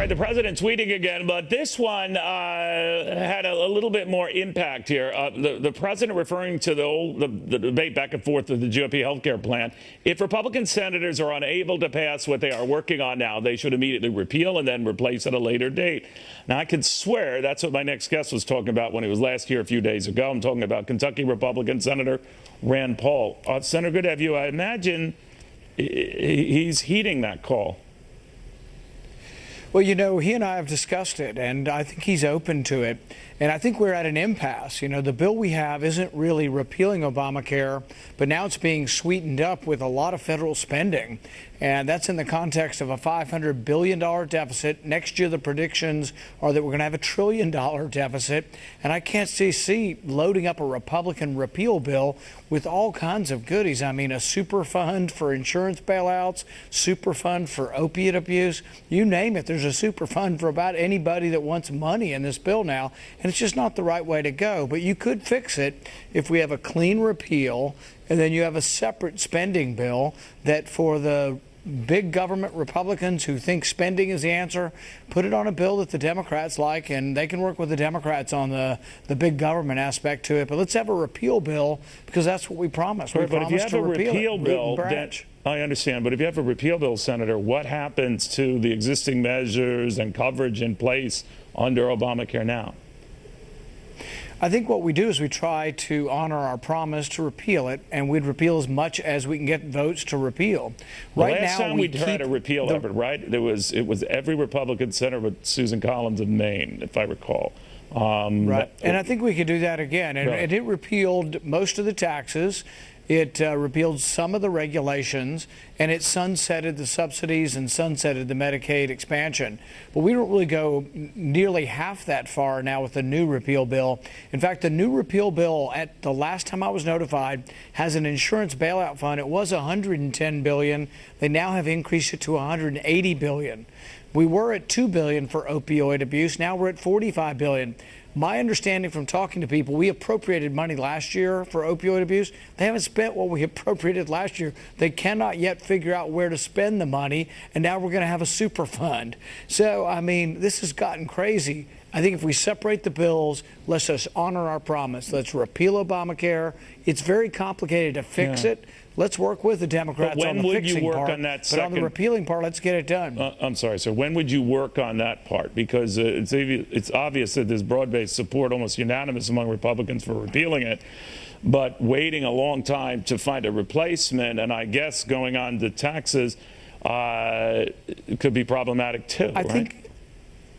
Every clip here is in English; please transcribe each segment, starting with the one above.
right, the president tweeting again, but this one had a little bit more impact here. The president referring to the debate back and forth of the GOP healthcare plan. If Republican senators are unable to pass what they are working on now, they should immediately repeal and then replace at a later date. Now, I can swear that's what my next guest was talking about when he was last here a few days ago. I'm talking about Kentucky Republican Senator Rand Paul. Senator, good to have you. I imagine he's heeding that call. Well, you know, he and I have discussed it, and I think he's open to it. And I think we're at an impasse. You know, the bill we have isn't really repealing Obamacare, but now it's being sweetened up with a lot of federal spending. And that's in the context of a $500 billion deficit. Next year, the predictions are that we're going to have a $1 trillion deficit. And I can't see loading up a Republican repeal bill with all kinds of goodies. I mean, a super fund for insurance bailouts, super fund for opiate abuse, you name it. There's a super fund for about anybody that wants money in this bill now. And it's just not the right way to go. But you could fix it if we have a clean repeal and then you have a separate spending bill that for the big government Republicans who think spending is the answer, put it on a bill that the Democrats like, and they can work with the Democrats on the big government aspect to it. But let's have a repeal bill because that's what we promised. Right, but if you have a repeal bill, then I understand. But if you have a repeal bill, Senator, what happens to the existing measures and coverage in place under Obamacare now? I think what we do is we try to honor our promise to repeal it, and we'd repeal as much as we can get votes to repeal. Right now, last time we tried a repeal effort, right? It was every Republican senator but Susan Collins of Maine, if I recall. Right, and I think we could do that again. And it repealed most of the taxes. It repealed some of the regulations, and it sunsetted the subsidies and sunsetted the Medicaid expansion. But we don't really go nearly half that far now with the new repeal bill. In fact, the new repeal bill, at the last time I was notified, has an insurance bailout fund. It was $110 billion. They now have increased it to $180 billion. We were at $2 billion for opioid abuse. Now we're at $45 billion. My understanding from talking to people, we appropriated money last year for opioid abuse. They haven't spent what we appropriated last year. They cannot yet figure out where to spend the money, and now we're going to have a super fund. So, I mean, this has gotten crazy. I think if we separate the bills, let's just honor our promise. Let's repeal Obamacare. It's very complicated to fix it. Let's work with the Democrats on the fixing part. But on the repealing part, let's get it done. I'm sorry, sir. When would you work on that part? Because it's obvious that there's broad-based support, almost unanimous among Republicans for repealing it. But waiting a long time to find a replacement, and I guess going on to taxes, could be problematic too,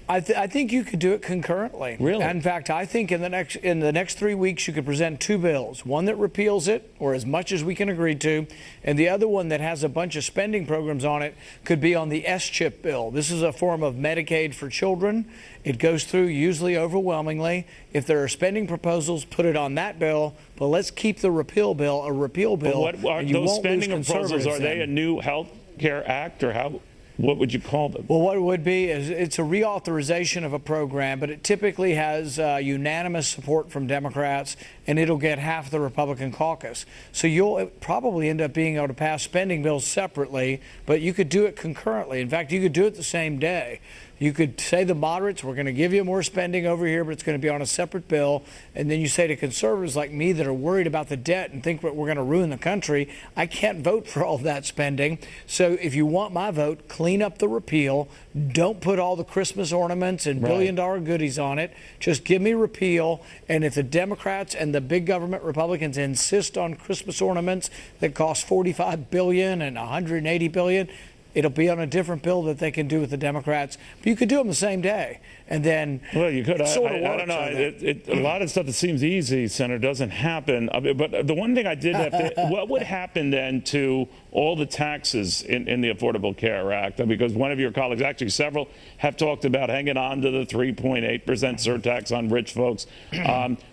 I think you could do it concurrently. Really? In fact, I think in the next 3 weeks you could present two bills, one that repeals it, or as much as we can agree to, and the other one that has a bunch of spending programs on it could be on the S-chip bill. This is a form of Medicaid for children. It goes through usually overwhelmingly. If there are spending proposals, put it on that bill, but let's keep the repeal bill a repeal bill. But what are those spending proposals? Are they a new health care act, or how? What would you call them? Well, what it would be is it's a reauthorization of a program, but it typically has unanimous support from Democrats, and it'll get half the Republican caucus. So you'll probably end up being able to pass spending bills separately, but you could do it concurrently. In fact, you could do it the same day. You could say the moderates, we're going to give you more spending over here, but it's going to be on a separate bill. And then you say to conservatives like me that are worried about the debt and think that we're going to ruin the country, I can't vote for all of that spending. So if you want my vote, clean up the repeal. Don't put all the Christmas ornaments and billion-dollar goodies on it. Just give me repeal. And if the Democrats and the big government Republicans insist on Christmas ornaments that cost $45 billion and $180 billion, it'll be on a different bill that they can do with the Democrats. But you could do them the same day. And then well, you could. I don't know. A lot of stuff that seems easy, Senator, doesn't happen. But the one thing I did have to, what would happen then to all the taxes in the Affordable Care Act? Because one of your colleagues, actually several, have talked about hanging on to the 3.8% surtax on rich folks.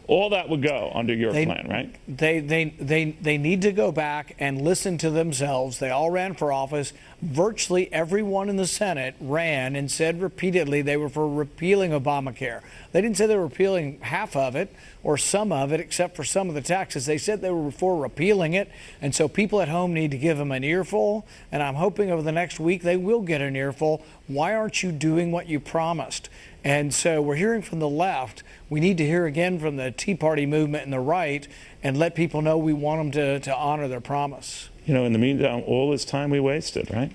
All that would go under your plan, right? They need to go back and listen to themselves. They all ran for office. Virtually everyone in the Senate ran and said repeatedly they were for repeal repealing Obamacare. They didn't say they were repealing half of it or some of it, except for some of the taxes. They said they were for repealing it. And so people at home need to give them an earful. And I'm hoping over the next week they will get an earful. Why aren't you doing what you promised? And so we're hearing from the left. We need to hear again from the Tea Party movement and the right and let people know we want them to honor their promise. You know, in the meantime, all this time we wasted, right?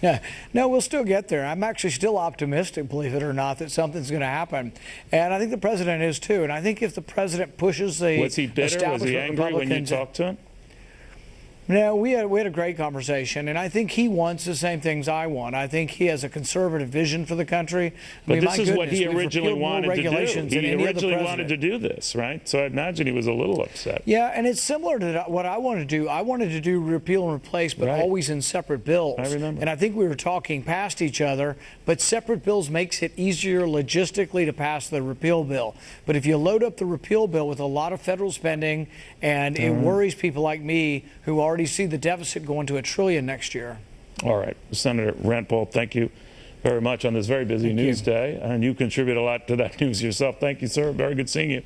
Yeah, no, we'll still get there. I'm actually still optimistic, believe it or not, that something's going to happen. And I think the president is too. And I think if the president pushes the Was he bitter? Was he angry when you talked to him? No, we had a great conversation, and I think he wants the same things I want. I think he has a conservative vision for the country. But this is what he originally wanted to do. He originally wanted to do this, right? So I imagine he was a little upset. Yeah, and it's similar to what I want to do. I wanted to do repeal and replace, but always in separate bills. I remember. And I think we were talking past each other, but separate bills makes it easier logistically to pass the repeal bill. But if you load up the repeal bill with a lot of federal spending, and it worries people like me who already see the deficit going to $1 trillion next year. All right. Senator Rand Paul, thank you very much on this very busy news day. And you contribute a lot to that news yourself. Thank you, sir. Very good seeing you.